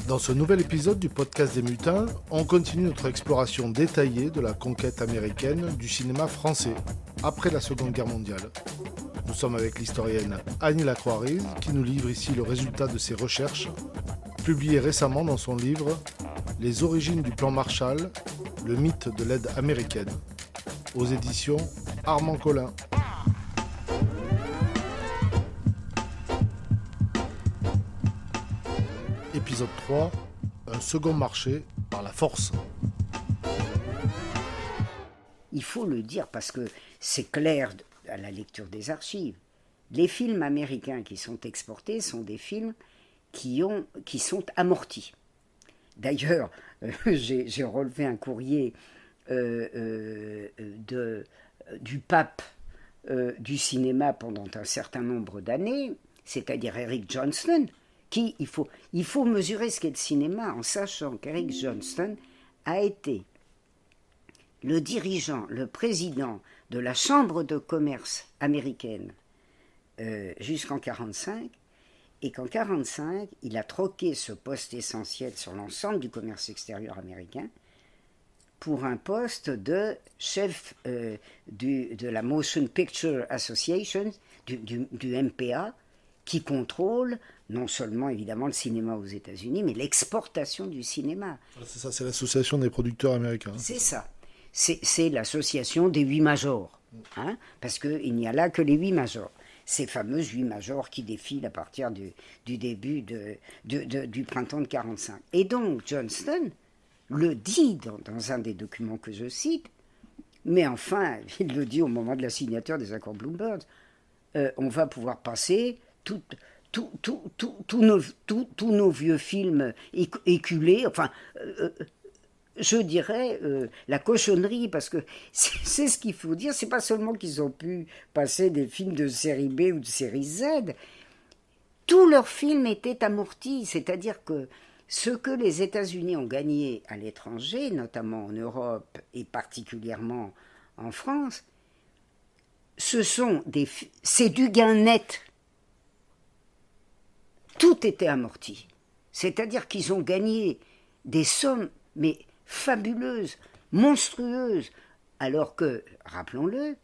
Dans ce nouvel épisode du podcast des Mutins, on continue notre exploration détaillée de la conquête américaine du cinéma français après la Seconde Guerre mondiale. Nous sommes avec l'historienne Annie Lacroix-Riz qui nous livre ici le résultat de ses recherches, publiées récemment dans son livre « Les origines du plan Marshall, le mythe de l'aide américaine » aux éditions Armand Collin. Épisode 3, un second marché par la force. Il faut le dire parce que c'est clair à la lecture des archives. Les films américains qui sont exportés sont des films qui sont amortis. D'ailleurs, j'ai relevé un courrier du pape du cinéma pendant un certain nombre d'années, c'est-à-dire Eric Johnston, qui, il faut mesurer ce qu'est le cinéma en sachant qu'Eric Johnston a été le dirigeant, le président de la Chambre de commerce américaine jusqu'en 1945, et qu'en 1945, il a troqué ce poste essentiel sur l'ensemble du commerce extérieur américain pour un poste de chef de la Motion Picture Association, du MPA, qui contrôle non seulement évidemment le cinéma aux États-Unis, mais l'exportation du cinéma. C'est ça, c'est l'association des producteurs américains. C'est ça. C'est l'association des 8 majors, hein, parce qu'il n'y a là que les 8 majors. Ces fameuses 8 majors qui défilent à partir du début du printemps de 1945. Et donc Johnston le dit dans un des documents que je cite, mais enfin, il le dit au moment de la signature des accords Bloomberg, on va pouvoir passer tous nos vieux films éculés, enfin, je dirais la cochonnerie, parce que c'est ce qu'il faut dire, c'est pas seulement qu'ils ont pu passer des films de série B ou de série Z, tous leurs films étaient amortis, c'est-à-dire que ce que les États-Unis ont gagné à l'étranger, notamment en Europe et particulièrement en France, c'est du gain net. Tout était amorti. C'est-à-dire qu'ils ont gagné des sommes, mais fabuleuses, monstrueuses, alors que, rappelons-le,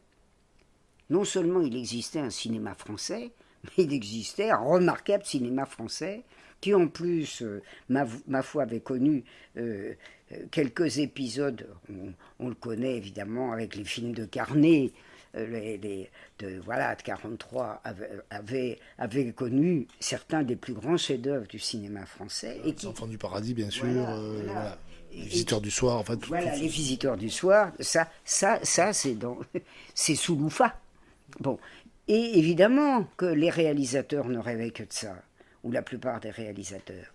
non seulement il existait un cinéma français, mais il existait un remarquable cinéma français qui en plus, ma foi, avait connu quelques épisodes, on le connaît évidemment avec les films de Carnet, de 43 avait connu certains des plus grands chefs-d'œuvre du cinéma français. Et qui, Enfants du paradis, bien sûr, voilà. Les visiteurs du soir, enfin tout. Voilà, les visiteurs du soir, ça c'est sous Loufa. Bon, et évidemment que les réalisateurs ne rêvaient que de ça, ou la plupart des réalisateurs,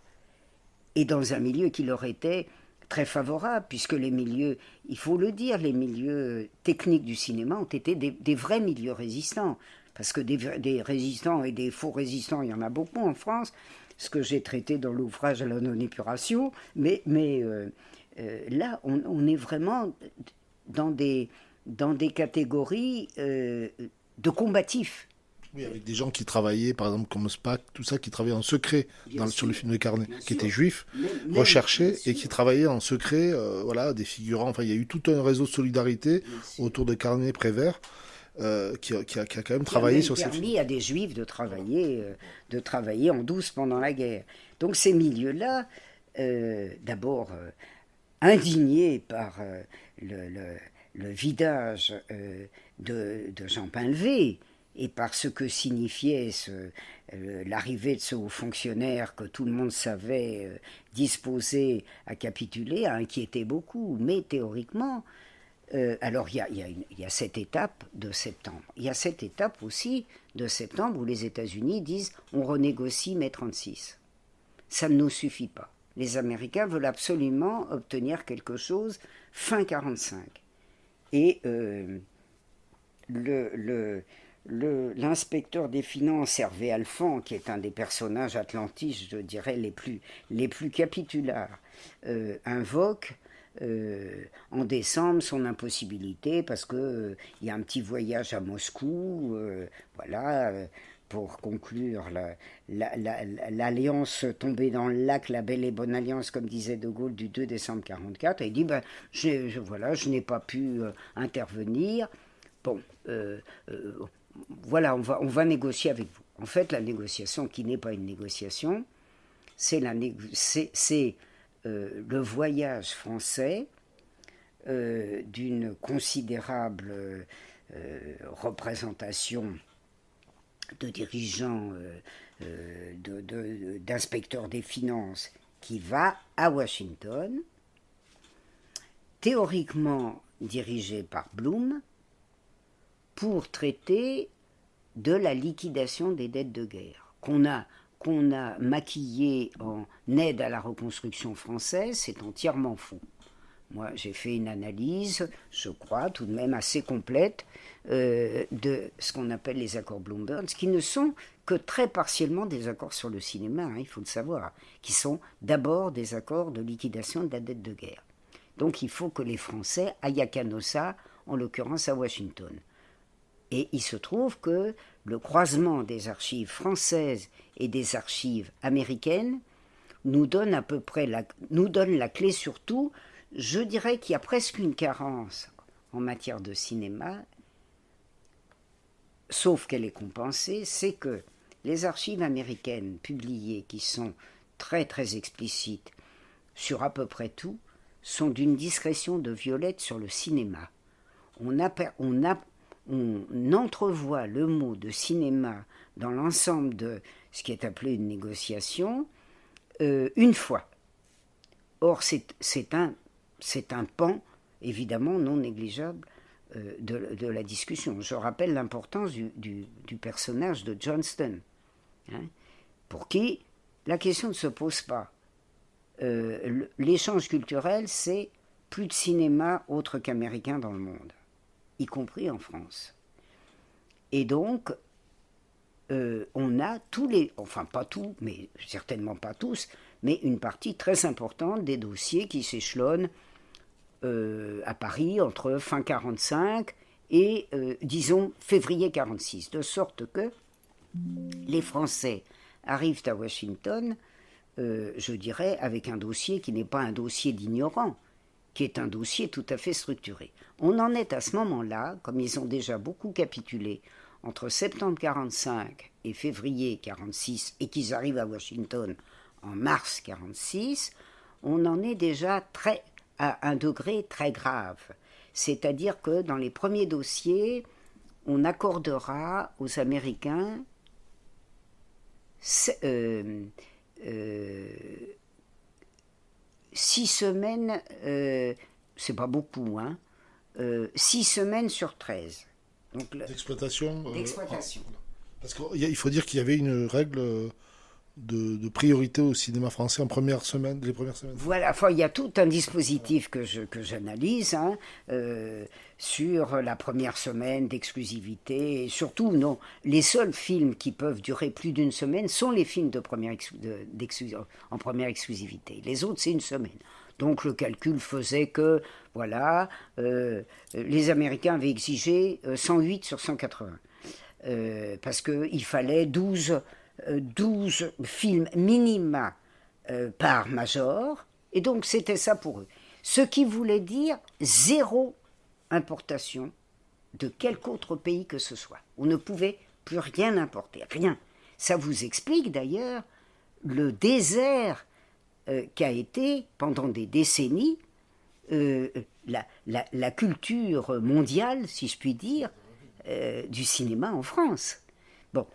et dans un milieu qui leur était très favorable, puisque les milieux, il faut le dire, les milieux techniques du cinéma ont été des vrais milieux résistants, parce que des résistants et des faux résistants, il y en a beaucoup en France, ce que j'ai traité dans l'ouvrage à la non-épuration, mais là, on est vraiment dans des catégories de combatifs. Oui, avec des gens qui travaillaient, par exemple, comme Spack, tout ça, qui travaillaient en secret sur le film de Carnet, qui étaient juifs, recherchés, et qui travaillaient en secret, voilà, des figurants. Enfin, il y a eu tout un réseau de solidarité autour de Carnet Prévert, qui a quand même travaillé sur ces films. Qui a permis à des juifs de travailler en douce pendant la guerre. Donc ces milieux-là, d'abord indignés par le vidage de Jean Painlevé, et par ce que signifiait l'arrivée de ce haut fonctionnaire que tout le monde savait disposé à capituler, a inquiété beaucoup. Mais théoriquement, alors il y a cette étape de septembre. Il y a cette étape aussi de septembre où les États-Unis disent on renégocie mai 36. Ça ne nous suffit pas. Les Américains veulent absolument obtenir quelque chose fin 45. Et l'inspecteur des finances Hervé Alphand, qui est un des personnages atlantistes, je dirais, les plus capitulaires, invoque en décembre son impossibilité parce qu'il y a un petit voyage à Moscou, voilà, pour conclure l'alliance tombée dans le lac, la belle et bonne alliance, comme disait De Gaulle, du 2 décembre 1944. Et il dit, je n'ai pas pu intervenir. Bon, voilà, on va négocier avec vous. En fait, la négociation, qui n'est pas une négociation, c'est le voyage français d'une considérable représentation de dirigeants, d'inspecteurs des finances, qui va à Washington, théoriquement dirigé par Blum, pour traiter de la liquidation des dettes de guerre, qu'on a maquillé en aide à la reconstruction française. C'est entièrement faux. Moi, j'ai fait une analyse, je crois, tout de même assez complète, de ce qu'on appelle les accords Bloomberg, qui ne sont que très partiellement des accords sur le cinéma, hein, il faut le savoir, qui sont d'abord des accords de liquidation de la dette de guerre. Donc il faut que les Français aillent à Canossa, en l'occurrence à Washington. Et il se trouve que le croisement des archives françaises et des archives américaines nous donne à peu près nous donne la clé sur tout. Je dirais qu'il y a presque une carence en matière de cinéma, sauf qu'elle est compensée, c'est que les archives américaines publiées, qui sont très très explicites sur à peu près tout, sont d'une discrétion de violette sur le cinéma. On entrevoit le mot de cinéma dans l'ensemble de ce qui est appelé une négociation une fois. Or, c'est un pan évidemment non négligeable de la discussion. Je rappelle l'importance du personnage de Johnston, hein, pour qui la question ne se pose pas. L'échange culturel, c'est plus de cinéma autre qu'américain dans le monde, y compris en France. Et donc, on a enfin pas tout, mais certainement pas tous, mais une partie très importante des dossiers qui s'échelonnent à Paris entre fin 1945 et, disons, février 1946, de sorte que les Français arrivent à Washington, je dirais, avec un dossier qui n'est pas un dossier d'ignorant, qui est un dossier tout à fait structuré. On en est à ce moment-là, comme ils ont déjà beaucoup capitulé entre septembre 1945 et février 1946, et qu'ils arrivent à Washington en mars 1946, on en est déjà à un degré très grave. C'est-à-dire que dans les premiers dossiers, on accordera aux Américains 6 semaines, c'est pas beaucoup, hein, 6 semaines sur 13. Donc, d'exploitation. D'exploitation. Parce qu'il faut dire qu'il y avait une règle de priorité au cinéma français les premières semaines. Voilà, enfin, il y a tout un dispositif que j'analyse, hein, sur la première semaine d'exclusivité, et surtout, non, les seuls films qui peuvent durer plus d'une semaine sont les films en première exclusivité. Les autres, c'est une semaine. Donc le calcul faisait que, voilà, les Américains avaient exigé 108 sur 180, parce qu'il fallait 12 films minima par major, et donc c'était ça pour eux. Ce qui voulait dire 0 importation de quelque autre pays que ce soit. On ne pouvait plus rien importer, rien. Ça vous explique d'ailleurs le désert qu'a été pendant des décennies la culture mondiale, si je puis dire, du cinéma en France. Bon.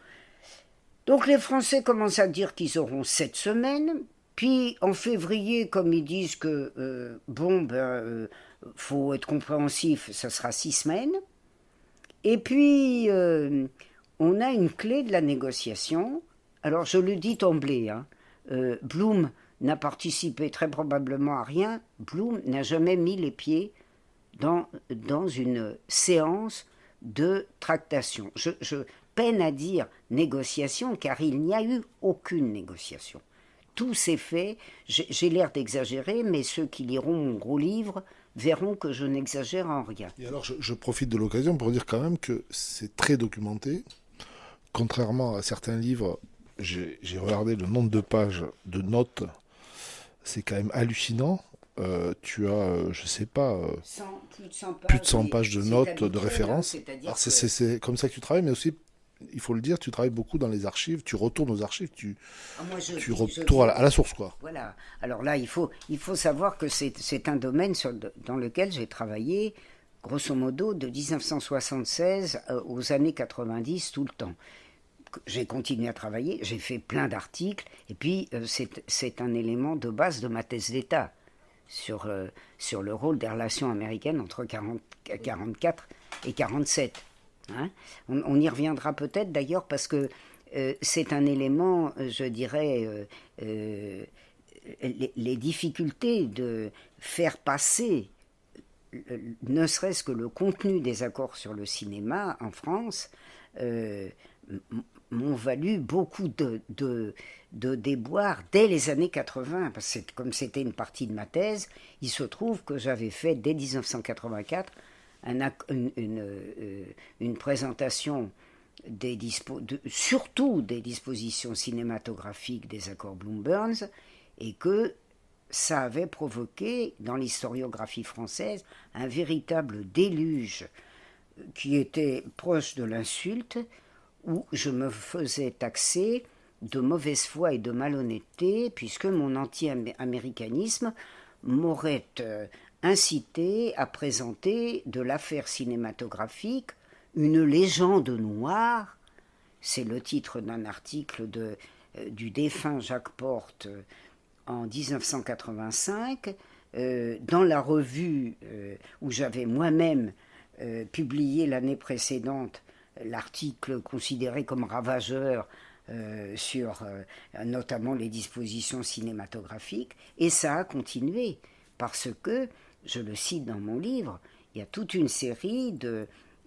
Donc les Français commencent à dire qu'ils auront 7 semaines, puis en février, comme ils disent que faut être compréhensif, ça sera 6 semaines, et puis on a une clé de la négociation. Alors je le dis d'emblée, hein, Blum n'a participé très probablement à rien. Blum n'a jamais mis les pieds dans une séance de tractation. Je peine à dire négociation, car il n'y a eu aucune négociation. Tout s'est fait, j'ai l'air d'exagérer, mais ceux qui liront mon gros livre verront que je n'exagère en rien. Et alors je profite de l'occasion pour dire quand même que c'est très documenté, contrairement à certains livres, j'ai regardé le nombre de pages de notes, c'est quand même hallucinant. Tu as, je sais pas, plus de 100 pages de notes, de références. Alors c'est comme ça que tu travailles, mais aussi, il faut le dire, tu travailles beaucoup dans les archives, tu retournes aux archives, tu retournes à la source, quoi. Voilà. Alors là, il faut savoir que c'est un domaine dans lequel j'ai travaillé, grosso modo, de 1976 aux années 90, tout le temps. J'ai continué à travailler, j'ai fait plein d'articles, et puis c'est un élément de base de ma thèse d'État sur le rôle des relations américaines entre 44 et 47. Hein, on y reviendra peut-être d'ailleurs parce que c'est un élément, je dirais, les difficultés de faire passer ne serait-ce que le contenu des accords sur le cinéma en France m'ont valu beaucoup de déboires dès les années 80, parce que comme c'était une partie de ma thèse, il se trouve que j'avais fait dès 1984 une présentation surtout des dispositions cinématographiques des accords Bloom-Burns, et que ça avait provoqué dans l'historiographie française un véritable déluge qui était proche de l'insulte, où je me faisais taxer de mauvaise foi et de malhonnêteté, puisque mon anti-américanisme m'aurait incité à présenter de l'affaire cinématographique une légende noire. C'est le titre d'un article du défunt Jacques Porte en 1985, dans la revue où j'avais moi-même publié l'année précédente l'article considéré comme ravageur sur notamment les dispositions cinématographiques, et ça a continué, parce que, je le cite dans mon livre, il y a toute une série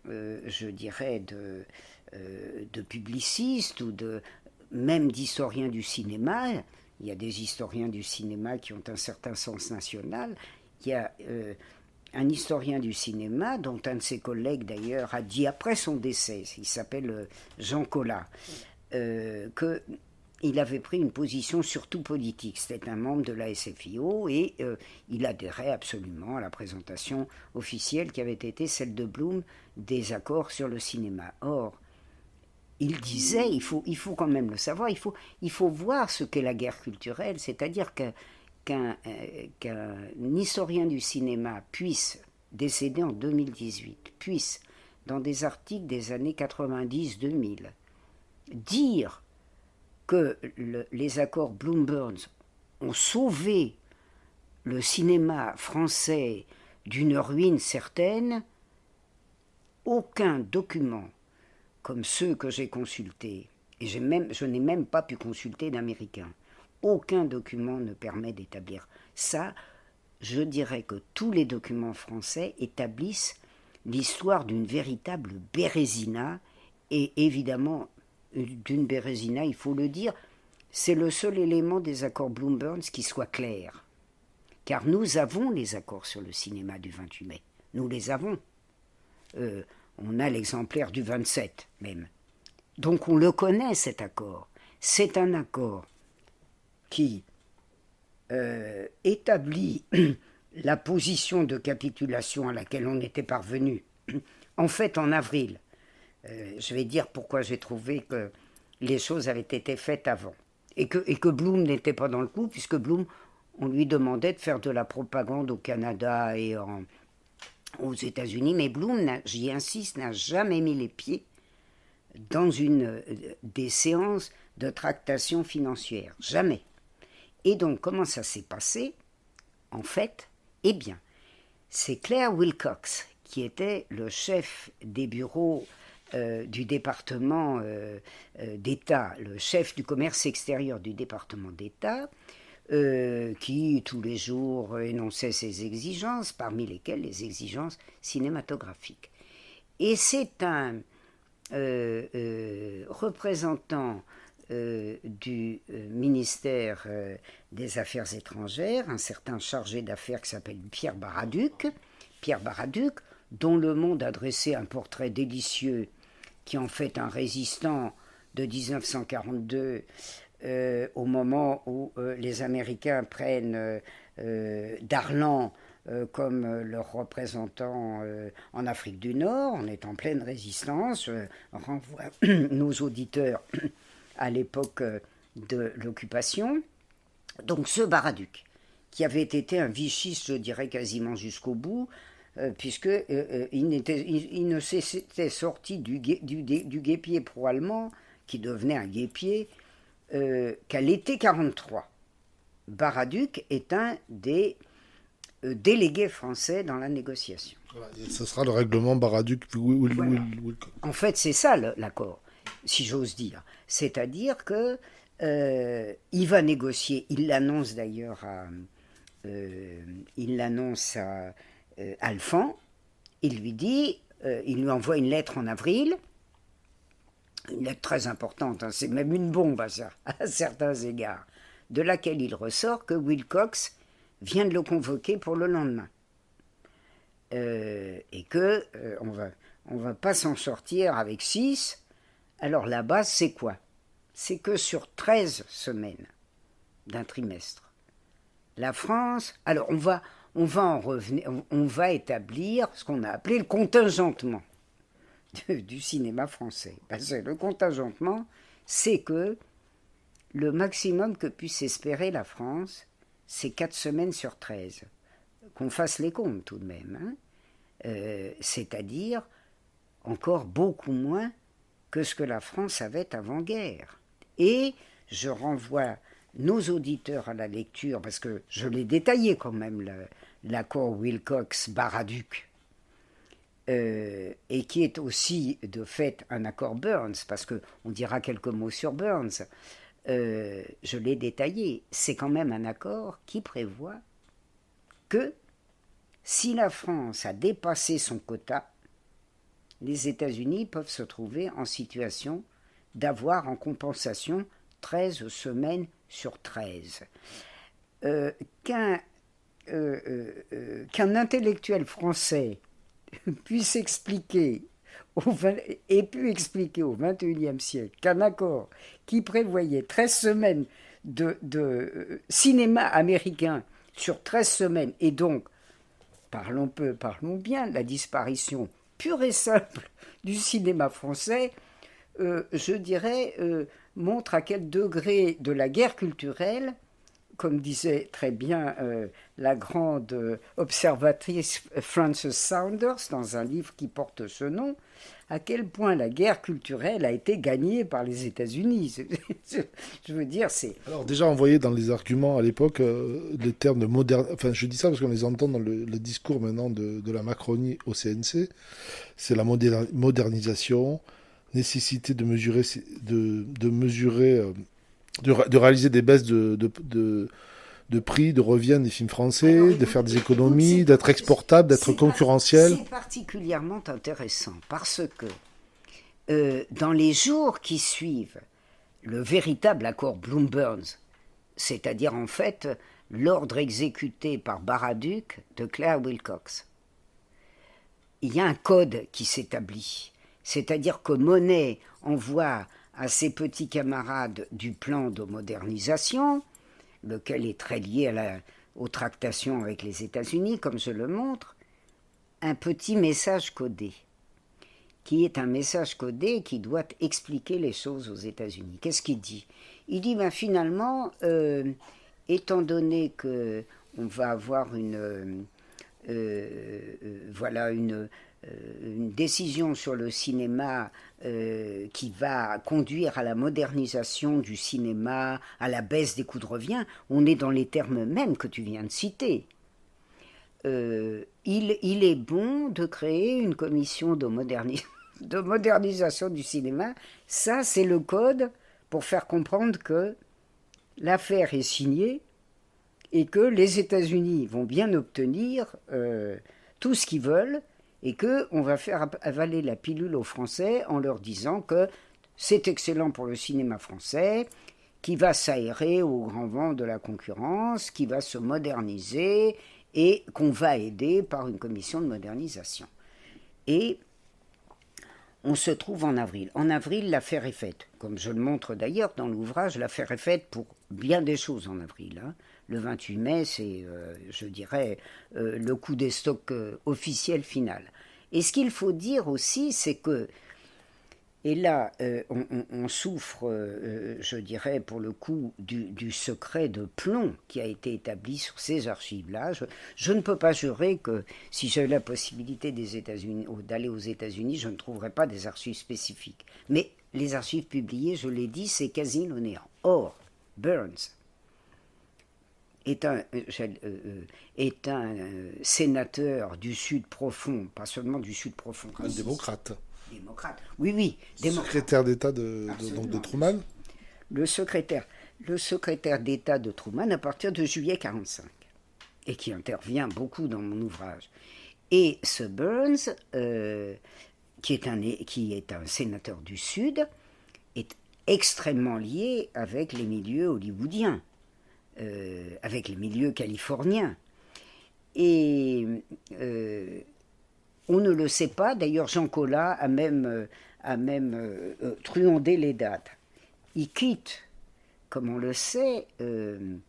je dirais, de publicistes ou même d'historiens du cinéma. Il y a des historiens du cinéma qui ont un certain sens national. Il y a un historien du cinéma, dont un de ses collègues d'ailleurs a dit après son décès, il s'appelle Jean Collat, qu'il avait pris une position surtout politique. C'était un membre de la SFIO et il adhérait absolument à la présentation officielle qui avait été celle de Bloom des accords sur le cinéma. Or, il disait, il faut quand même le savoir, il faut voir ce qu'est la guerre culturelle, c'est-à-dire qu'un historien du cinéma puisse, décédé en 2018, puisse, dans des articles des années 90-2000, dire que les accords Bloom-Burns ont sauvé le cinéma français d'une ruine certaine, aucun document comme ceux que j'ai consultés, et je n'ai même pas pu consulter d'américains, aucun document ne permet d'établir ça. Je dirais que tous les documents français établissent l'histoire d'une véritable bérésina, et évidemment d'une bérésina, il faut le dire, c'est le seul élément des accords Bloom-Burns qui soit clair. Car nous avons les accords sur le cinéma du 28 mai. Nous les avons. On a l'exemplaire du 27 même. Donc on le connaît, cet accord. C'est un accord qui établit la position de capitulation à laquelle on était parvenu, en fait en avril. Je vais dire pourquoi j'ai trouvé que les choses avaient été faites avant. Et que Bloom n'était pas dans le coup, puisque Bloom, on lui demandait de faire de la propagande au Canada et aux États-Unis, mais Bloom, j'y insiste, n'a jamais mis les pieds dans des séances de tractation financière. Jamais. Et donc, comment ça s'est passé, en fait? Eh bien, c'est Claire Wilcox, qui était le chef des bureaux du département d'État, le chef du commerce extérieur du département d'État, qui tous les jours énonçait ses exigences, parmi lesquelles les exigences cinématographiques. Et c'est un représentant du ministère des Affaires étrangères, un certain chargé d'affaires qui s'appelle Pierre Baraduc, dont Le Monde a dressé un portrait délicieux, qui en fait un résistant de 1942, au moment où les Américains prennent Darlan comme leur représentant en Afrique du Nord. On est en pleine résistance. On renvoie nos auditeurs à l'époque de l'occupation. Donc ce Baraduc, qui avait été un vichiste, je dirais quasiment jusqu'au bout, puisqu'il ne s'était sorti du guépier pro-allemand, qui devenait un guépier, qu'à l'été 1943. Baraduc est un des délégués français dans la négociation. Voilà, ce sera le règlement Baraduc-Wilcox. En fait, c'est ça l'accord, si j'ose dire. C'est-à-dire que il va négocier, il l'annonce d'ailleurs à Alphand, il lui envoie une lettre en avril, une lettre très importante, hein, c'est même une bombe à certains égards, de laquelle il ressort que Wilcox vient de le convoquer pour le lendemain. Et que on va pas s'en sortir avec 6. Alors la base, c'est quoi? C'est que sur 13 semaines d'un trimestre, la France... Alors on va en revenir, on va établir ce qu'on a appelé le contingentement du cinéma français. Parce que le contingentement, c'est que le maximum que puisse espérer la France, c'est 4 semaines sur 13. Qu'on fasse les comptes tout de même. Hein. C'est-à-dire encore beaucoup moins que ce que la France avait avant-guerre. Et je renvoie nos auditeurs à la lecture, parce que je l'ai détaillé quand même, l'accord Wilcox-Baraduc, et qui est aussi de fait un accord Burns, parce qu'on dira quelques mots sur Burns. Je l'ai détaillé, c'est quand même un accord qui prévoit que si la France a dépassé son quota, les États-Unis peuvent se trouver en situation d'avoir en compensation 13 semaines sur 13. Qu'un intellectuel français puisse expliquer et pu expliquer au XXIe siècle qu'un accord qui prévoyait 13 semaines de cinéma américain sur 13 semaines, et donc, parlons peu, parlons bien, la disparition pure et simple du cinéma français, je dirais, montre à quel degré de la guerre culturelle, comme disait très bien la grande observatrice Frances Saunders dans un livre qui porte ce nom, à quel point la guerre culturelle a été gagnée par les États-Unis. Je veux dire, c'est... Alors déjà, on voyait dans les arguments à l'époque les termes de moderne... Enfin, je dis ça parce qu'on les entend dans le discours maintenant de la Macronie au CNC. C'est la modernisation, nécessité de mesurer, de réaliser des baisses de prix, de revient des films français, alors, de faire des économies, d'être exportable, d'être concurrentiel. C'est particulièrement intéressant parce que dans les jours qui suivent le véritable accord Bloom-Burns, c'est-à-dire en fait l'ordre exécuté par Baraduc de Claire Wilcox, il y a un code qui s'établit. C'est-à-dire que Monet envoie à ses petits camarades du plan de modernisation, lequel est très lié aux tractations avec les États-Unis, comme je le montre, un petit message codé, qui est un message codé qui doit expliquer les choses aux États-Unis. Qu'est-ce qu'il dit? Il dit, finalement, étant donné qu'on va avoir une décision sur le cinéma qui va conduire à la modernisation du cinéma, à la baisse des coûts de revient, on est dans les termes mêmes que tu viens de citer. Il est bon de créer une commission de modernisation du cinéma. Ça, c'est le code pour faire comprendre que l'affaire est signée et que les États-Unis vont bien obtenir tout ce qu'ils veulent, et qu'on va faire avaler la pilule aux Français en leur disant que c'est excellent pour le cinéma français, qui va s'aérer au grand vent de la concurrence, qui va se moderniser, et qu'on va aider par une commission de modernisation. Et on se trouve en avril. En avril, l'affaire est faite. Comme je le montre d'ailleurs dans l'ouvrage, l'affaire est faite pour bien des choses en avril. Le 28 mai, c'est, je dirais, le coup des stocks officiel final. Et ce qu'il faut dire aussi, c'est que, et là, on souffre, je dirais, pour le coup, du secret de plomb qui a été établi sur ces archives-là. Je ne peux pas jurer que si j'avais la possibilité d'aller aux États-Unis, je ne trouverais pas des archives spécifiques. Mais les archives publiées, je l'ai dit, c'est quasi le néant. Or, Burns est un sénateur du Sud profond, pas seulement du Sud profond. Un démocrate. Démocrate. Oui, démocrate. Secrétaire d'État de Truman. Le secrétaire d'État de Truman à partir de juillet 1945, et qui intervient beaucoup dans mon ouvrage. Et ce Burns, qui est un sénateur du Sud, est extrêmement lié avec les milieux hollywoodiens, avec les milieux californiens. Et on ne le sait pas, d'ailleurs Jean Collat a même truandé les dates. Il quitte, comme on le sait, le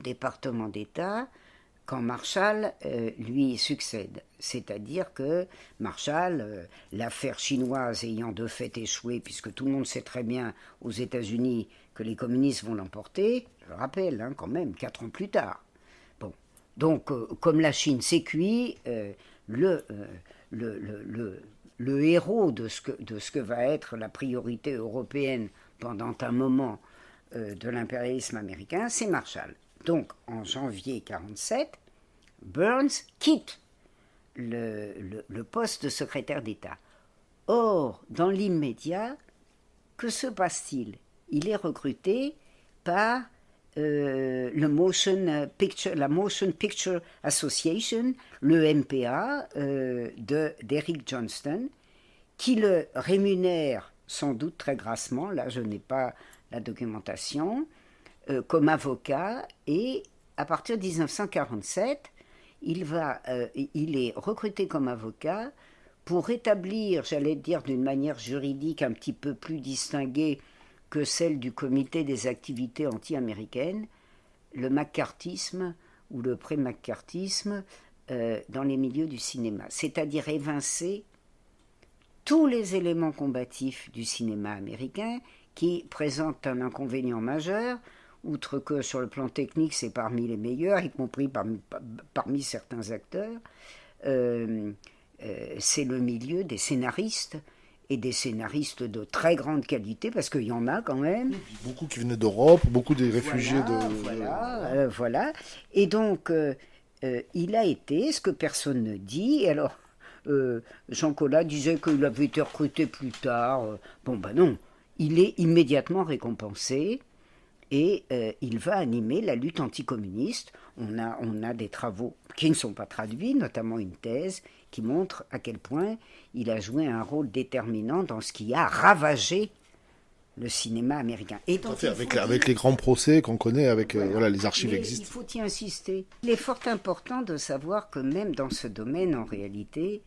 département d'État quand Marshall lui succède. C'est-à-dire que Marshall, l'affaire chinoise ayant de fait échoué, puisque tout le monde sait très bien aux États-Unis que les communistes vont l'emporter, je le rappelle quand même, 4 ans plus tard. Bon, donc comme la Chine s'est cuit, le héros de ce que va être la priorité européenne pendant un moment de l'impérialisme américain, c'est Marshall. Donc, en janvier 1947, Burns quitte le poste de secrétaire d'État. Or, dans l'immédiat, que se passe-t-il? Il est recruté par la Motion Picture Association, le MPA, d'Eric Johnston, qui le rémunère sans doute très grassement, là je n'ai pas la documentation, comme avocat, et à partir de 1947, il est recruté comme avocat pour établir, j'allais dire d'une manière juridique un petit peu plus distinguée que celle du comité des activités anti-américaines, le maccarthisme ou le pré-maccarthisme dans les milieux du cinéma, c'est-à-dire évincer tous les éléments combatifs du cinéma américain qui présentent un inconvénient majeur, outre que sur le plan technique c'est parmi les meilleurs, y compris parmi certains acteurs, c'est le milieu des scénaristes, et des scénaristes de très grande qualité, parce qu'il y en a quand même. Beaucoup qui venaient d'Europe, beaucoup des réfugiés Voilà. Et donc, il a été, ce que personne ne dit, et alors, Jean Collat disait qu'il avait été recruté plus tard. Bon, ben non, il est immédiatement récompensé, et il va animer la lutte anticommuniste. On a des travaux qui ne sont pas traduits, notamment une thèse qui montre à quel point il a joué un rôle déterminant dans ce qui a ravagé le cinéma américain. Et donc, avec les grands procès qu'on connaît, les archives existent. Il faut y insister. Il est fort important de savoir que même dans ce domaine, en réalité,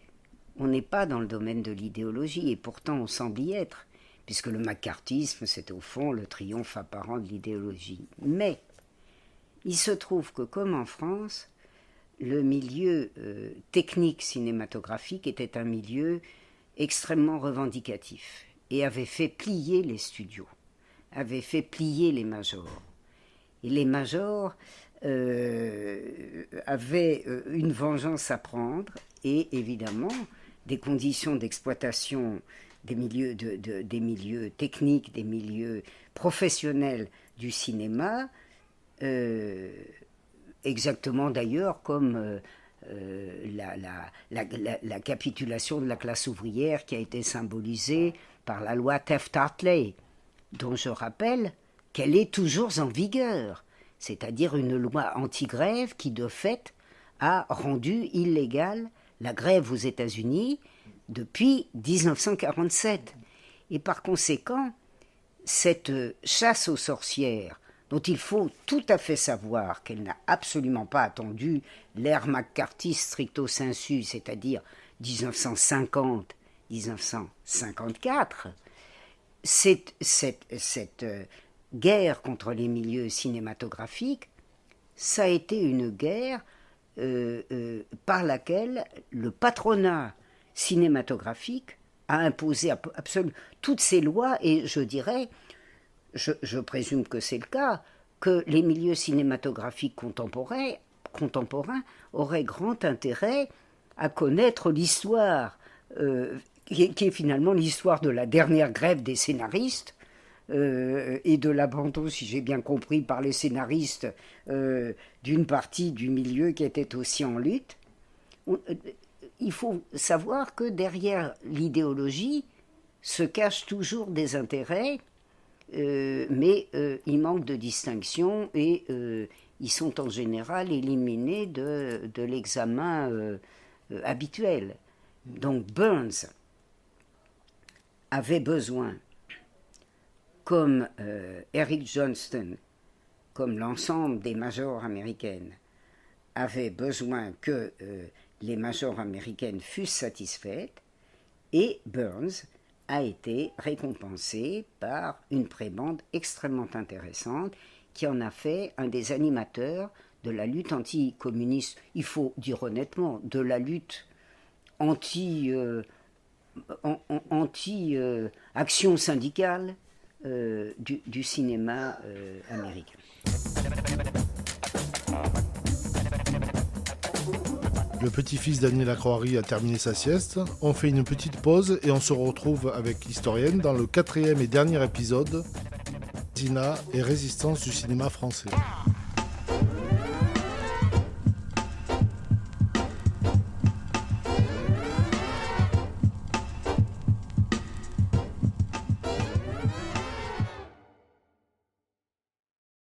on n'est pas dans le domaine de l'idéologie, et pourtant on semble y être, puisque le maccarthisme, c'est au fond le triomphe apparent de l'idéologie. Mais il se trouve que, comme en France, le milieu technique cinématographique était un milieu extrêmement revendicatif et avait fait plier les studios, avait fait plier les majors. Et les majors avaient une vengeance à prendre, et évidemment des conditions d'exploitation des milieux techniques, des milieux professionnels du cinéma, exactement d'ailleurs comme la capitulation de la classe ouvrière qui a été symbolisée par la loi Taft-Hartley, dont je rappelle qu'elle est toujours en vigueur, c'est-à-dire une loi anti-grève qui de fait a rendu illégale la grève aux États-Unis depuis 1947. Et par conséquent, cette chasse aux sorcières, dont il faut tout à fait savoir qu'elle n'a absolument pas attendu l'ère McCarthy stricto sensu, c'est-à-dire 1950 1954, cette guerre contre les milieux cinématographiques, ça a été une guerre par laquelle le patronat cinématographique a imposé absolument toutes ces lois, et je dirais, je présume que c'est le cas, que les milieux cinématographiques contemporains auraient grand intérêt à connaître l'histoire, qui est finalement l'histoire de la dernière grève des scénaristes, et de l'abandon, si j'ai bien compris, par les scénaristes d'une partie du milieu qui était aussi en lutte. Il faut savoir que derrière l'idéologie se cachent toujours des intérêts, mais il manque de distinction et ils sont en général éliminés de l'examen habituel. Donc Burns avait besoin, comme Eric Johnston, comme l'ensemble des majors américaines, avait besoin que les majors américaines fussent satisfaites, et Burns a été récompensé par une prébande extrêmement intéressante qui en a fait un des animateurs de la lutte anticommuniste, il faut dire honnêtement, de la lutte anti-action syndicale du cinéma américain. Le petit-fils d'Annie Lacroix a terminé sa sieste. On fait une petite pause et on se retrouve avec l'historienne dans le 4e et dernier épisode, Zina et résistance du cinéma français.